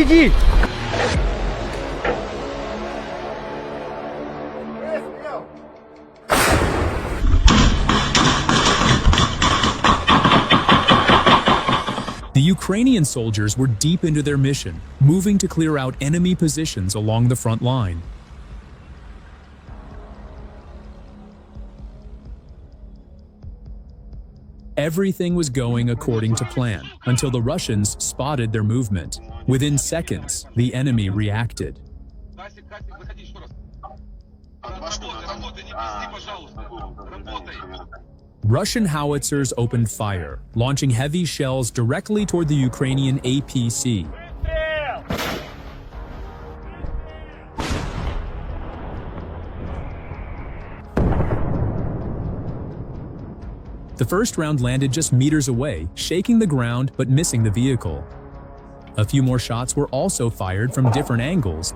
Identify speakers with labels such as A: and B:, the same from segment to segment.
A: Відійдіть!
B: The Ukrainian soldiers were deep into their mission, moving to clear out enemy positions along the front line. Everything was going according to plan until the Russians spotted their movement. Within seconds, the enemy reacted. Russian howitzers opened fire, launching heavy shells directly toward the Ukrainian APC. The first round landed just meters away, shaking the ground but missing the vehicle. A few more shots were also fired from different angles.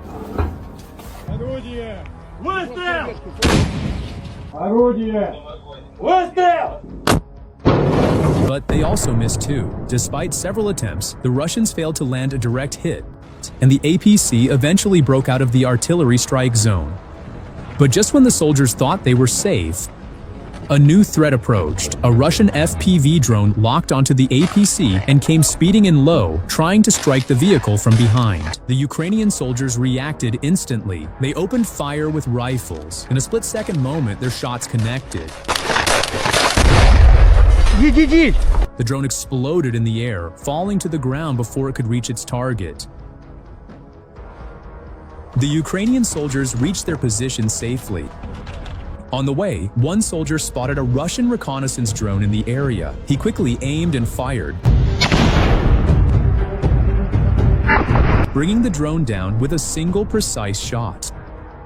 B: But they also missed too. Despite several attempts, the Russians failed to land a direct hit, and the APC eventually broke out of the artillery strike zone. But just when the soldiers thought they were safe, a new threat approached. A Russian FPV drone locked onto the APC and came speeding in low, trying to strike the vehicle from behind. The Ukrainian soldiers reacted instantly. They opened fire with rifles. In a split-second moment, their shots connected.
A: Відійдіть!
B: The drone exploded in the air, falling to the ground before it could reach its target. The Ukrainian soldiers reached their position safely. On the way, one soldier spotted a Russian reconnaissance drone in the area. He quickly aimed and fired, bringing the drone down with a single precise shot.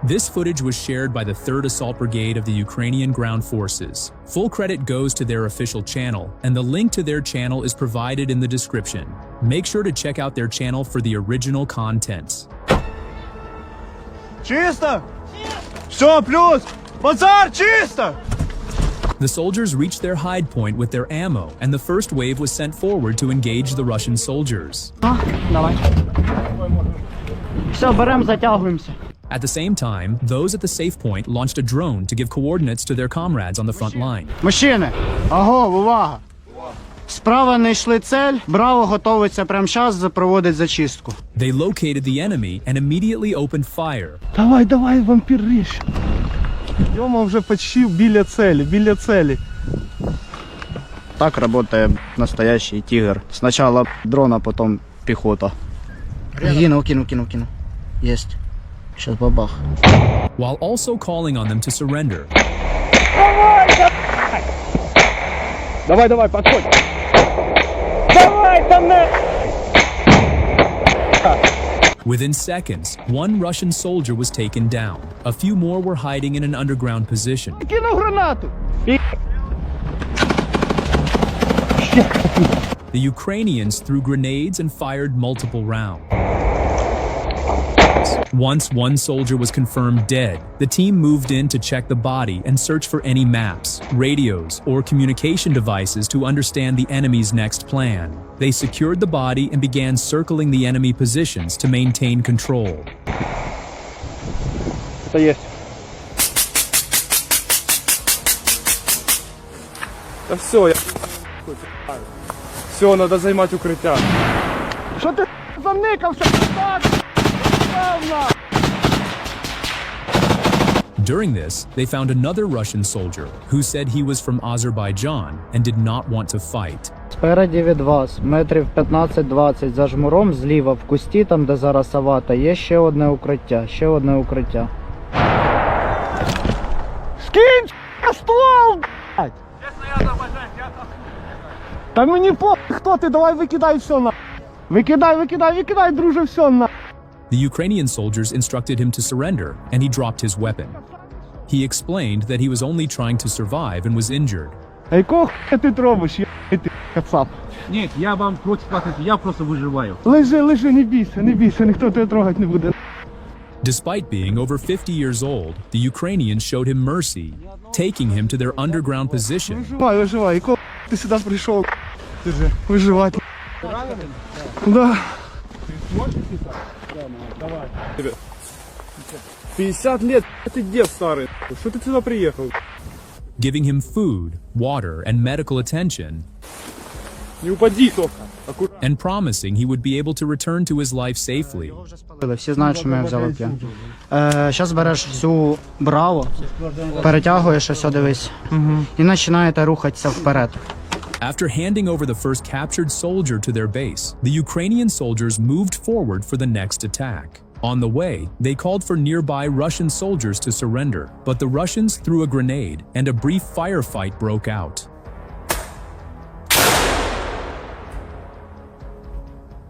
B: This footage was shared by the 3rd Assault Brigade of the Ukrainian Ground Forces. Full credit goes to their official channel, and the link to their channel is provided in the description. Make sure to check out their channel for the original content.
A: Чисто? Все, плюс! Базар, чисто!
B: The soldiers reached their hide point with their ammo, and the first wave was sent forward to engage the Russian soldiers.
A: Давай. Все, берем, затягуємося.
B: At the same time, those at the safe point launched a drone to give coordinates to their comrades on the front line.
A: Мужчини, агов, увага! Справа знайшли цель, Браво готовиться прямо зараз проводить зачистку.
B: They located the enemy and immediately opened fire.
A: Давай, давай, вампір ріж. Йома вже почти біля цели. Так работает настоящий тигр. Сначала дрон, а потом пехота. Кину. Есть. Сейчас бабах.
B: While also calling on them to surrender.
A: Давай, подходь. Давай, там на...
B: Within seconds, one Russian soldier was taken down. A few more were hiding in an underground position.
A: Кину гранату.
B: The Ukrainians threw grenades and fired multiple rounds. Once one soldier was confirmed dead, the team moved in to check the body and search for any maps, radios, or communication devices to understand the enemy's next plan. They secured the body and began circling the enemy positions to maintain control.
A: Что есть? Да все, я... Все, надо займать укриття. Що ти заникався?
B: During this, they found another Russian soldier who said he was from Azerbaijan and did not want to fight.
C: Спереді від вас, метрів 15-20 за жмуром, зліва в кусті, там де зараз авата, є ще одне укриття,
A: Скинь, ствол, блядь! Та мені похуй, хто ти, давай викидай все на. Викидай, друже, все на.
B: The Ukrainian soldiers instructed him to surrender, and he dropped his weapon. He explained that he was only trying to survive and was injured.
A: А якого хуя ти робиш, ти кацап?
D: Ні, я вам проти платити, я просто виживаю.
A: Лежи, не бійся, ніхто тебе трогати не буде.
B: Despite being over 50 years old, the Ukrainians showed him mercy, taking him to their underground position.
A: Виживай, якого ти сюди прийшов? Виживати. Да.
E: Можешь писать? Да, давай. 50 лет, ты дед старый. Что ты сюда приехал?
B: Giving him food, water, and medical attention,
E: Не упади только.
B: and promising he would be able to return to his life safely.
A: Всі знають, що ми взяли п'ян. Зараз береш всю браво, перетягуєш, ось дивись, і починаєте рухатися вперед.
B: After handing over the first captured soldier to their base, the Ukrainian soldiers moved forward for the next attack. On the way, they called for nearby Russian soldiers to surrender, but the Russians threw a grenade and a brief firefight broke out.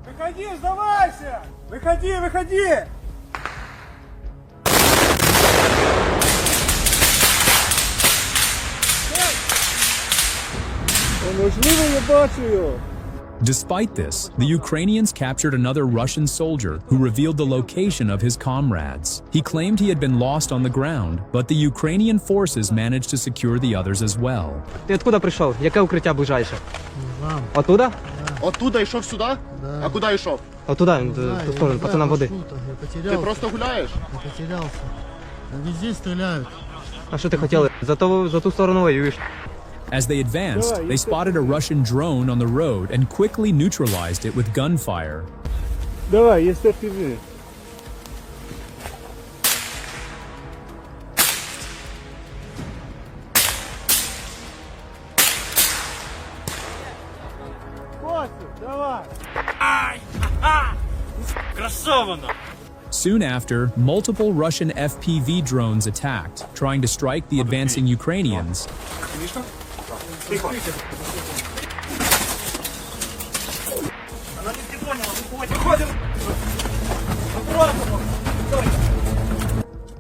E: Выходи, сдавайся! Выходи, выходи! Можливо, я бачу його.
B: Despite this, the Ukrainians captured another Russian soldier who revealed the location of his comrades. He claimed he had been lost on the ground, but the Ukrainian forces managed to secure the others as well.
F: Ти откуда прийшов? Яке укриття ближайше? Оттуда?
G: Оттуда йшов сюди? А куди йшов?
F: Оттуда, в ту сторону, пацанам води.
G: Ти просто гуляєш?
H: Везде стреляют.
F: А що ти хотіли? За ту сторону воюєш.
B: As they advanced, they spotted a Russian drone on the road and quickly neutralized it with gunfire.
E: Давай, є степіни. Давай.
B: Soon after, multiple Russian FPV drones attacked, trying to strike the advancing Ukrainians.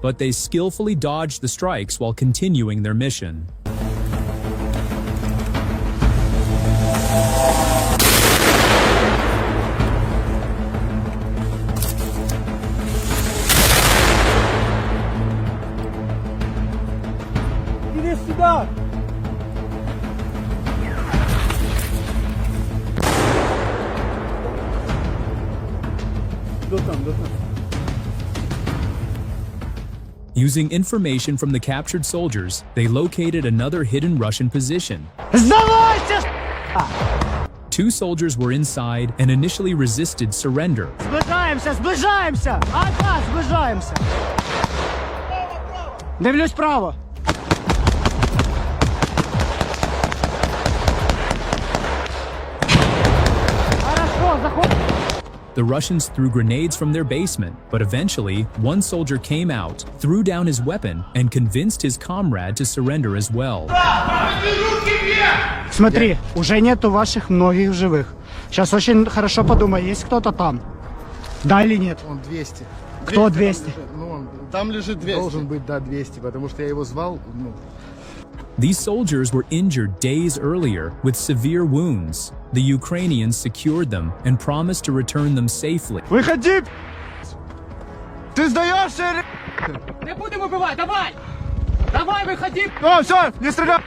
B: But they skillfully dodged the strikes while continuing their mission.
E: Іди сюди! До там.
B: Using information from the captured soldiers, they located another hidden Russian position.
A: Здавайся!
B: Two soldiers were inside and initially resisted surrender.
A: Зближаємося, зближаємося! Ага, зближаємося! Дивлюсь право! Хорошо, заходь!
B: The Russians threw grenades from their basement, but eventually, one soldier came out, threw down his weapon, and convinced his comrade to surrender as well.
A: Смотри, уже нету ваших многих живых. Сейчас очень хорошо подумай, есть кто-то там? Да или нет?
G: Он 200.
A: Кто 200?
G: Там лежит 200.
H: Должен быть, да, 200, потому что я его звал.
B: These soldiers were injured days earlier with severe wounds. The Ukrainians secured them and promised to return them safely.
E: Виходи! Ти здаєшся?
F: Не будемо вбивати, давай! Давай, виходи!
E: О, все, не стреляй!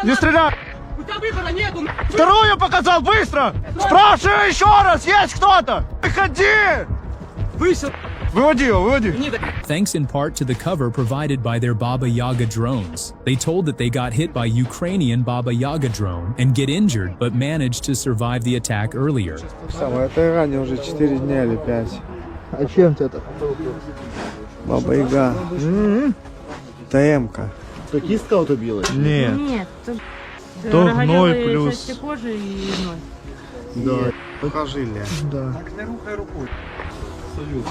E: Не стреляй!
F: У тебя выбора нету!
E: Вторую показал, быстро! Спрашиваю еще раз, есть кто-то? Выходи! Выводи его, выводи!
B: Thanks in part to the cover provided by their Baba Yaga drones. They told that they got hit by Ukrainian Baba Yaga drone and get injured but managed to survive the attack earlier.
E: Самое, это ранее уже 4 дня или 5. А чем это? Баба Яга. ТМ-ка.
G: То кістка отобілась?
E: Нет.
I: Нет,
E: То гной плюс.
I: части кожи и ноль.
G: Да. Покажи,
E: Да.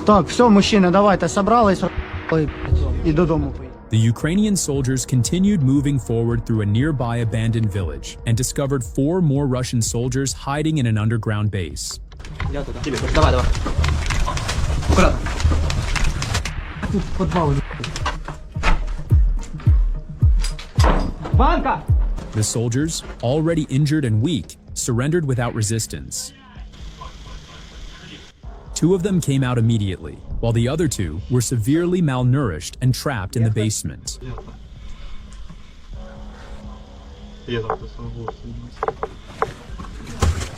A: Так, все, мужчини, давайте, собрались і додому.
B: The Ukrainian soldiers continued moving forward through a nearby abandoned village and discovered 4 more Russian soldiers hiding in an underground base.
F: Давай. Аккуратно. Банка!
B: The soldiers, already injured and weak, surrendered without resistance. 2 of them came out immediately, while the other 2 were severely malnourished and trapped in the basement.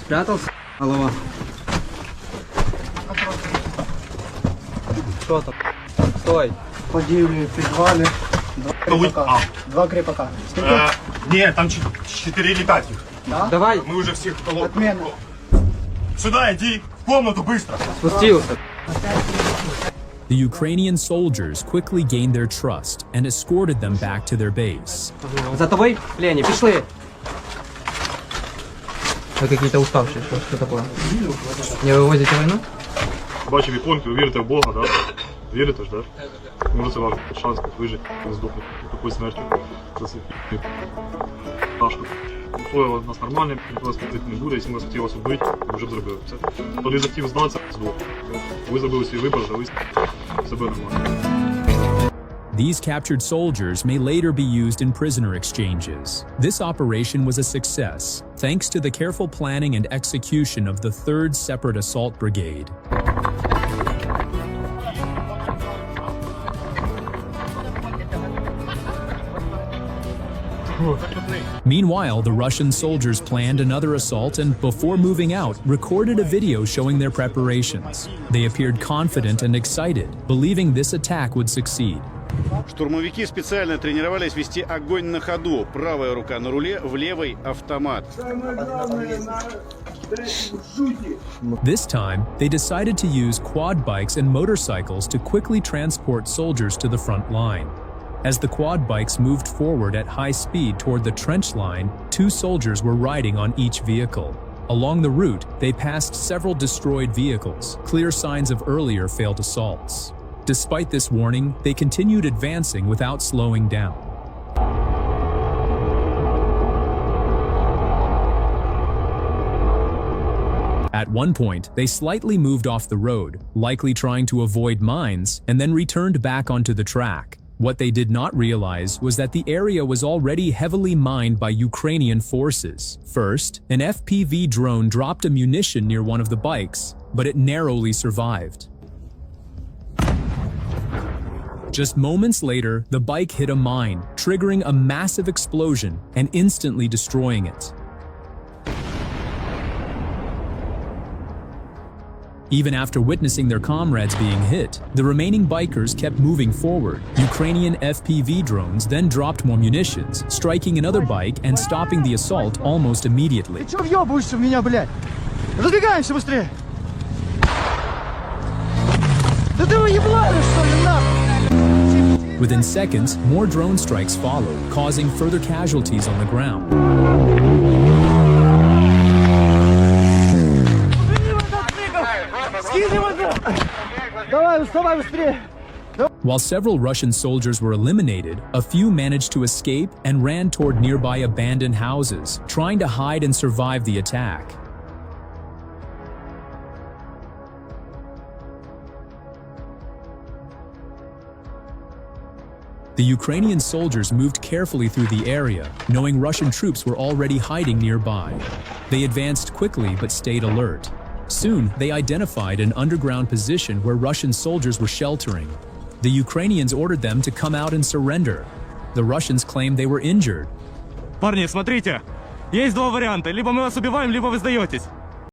F: Спрятался? Голова.
C: Що там? Стой. Подівлі в підвалі. Два кріпака. Скільки?
E: Нет, там 4 или 5 их.
C: Да? Давай.
E: Мы уже всех колонн.
C: Отмена.
E: Сюда иди, в комнату быстро.
C: Спустился.
B: The Ukrainian soldiers quickly gained their trust and escorted them back to their base.
C: За тобой, Лени, пішли. Вы какие-то уставшие, что такое? Не вывозите войну?
I: Бачив іконки, ви вірите в Бога, да? Вірите ж, да? Може це ваш шанс вижити, не здохнути такою смертю. Це важко. Условия у нас нормальні, ніхто нас платити не буде, якщо ми хотіли вас вбити, ми вже б зробили. Хто не захотів здатися, здох. Ви зробили свій вибір, дали себе нормально.
B: These captured soldiers may later be used in prisoner exchanges. This operation was a success, thanks to the careful planning and execution of the 3rd Separate Assault Brigade. Meanwhile, the Russian soldiers planned another assault and, before moving out, recorded a video showing their preparations. They appeared confident and excited, believing this attack would succeed.
J: Штурмовики специально тренировались вести огонь на ходу. Правая рука на руле, в левой автомат.
B: This time, they decided to use quad bikes and motorcycles to quickly transport soldiers to the front line. As the quad bikes moved forward at high speed toward the trench line, 2 soldiers were riding on each vehicle. Along the route, they passed several destroyed vehicles, clear signs of earlier failed assaults. Despite this warning, they continued advancing without slowing down. At one point, they slightly moved off the road, likely trying to avoid mines, and then returned back onto the track. What they did not realize was that the area was already heavily mined by Ukrainian forces. First, an FPV drone dropped a munition near one of the bikes, but it narrowly survived. Just moments later, the bike hit a mine, triggering a massive explosion and instantly destroying it. Even after witnessing their comrades being hit, the remaining bikers kept moving forward. Ukrainian FPV drones then dropped more munitions, striking another bike and stopping the assault almost immediately.
E: Ты чё въёбываешься в меня, блядь? Разбегаемся быстрее! Да ты уебаешь, что ли, нахуй?
B: Within seconds, more drone strikes followed, causing further casualties on the ground. While several Russian soldiers were eliminated, a few managed to escape and ran toward nearby abandoned houses, trying to hide and survive the attack. The Ukrainian soldiers moved carefully through the area, knowing Russian troops were already hiding nearby. They advanced quickly but stayed alert. Soon, they identified an underground position where Russian soldiers were sheltering. The Ukrainians ordered them to come out and surrender. The Russians claimed they were injured.
D: Парни, смотрите, есть два варианта. Либо мы вас убиваем, либо вы сдаетесь.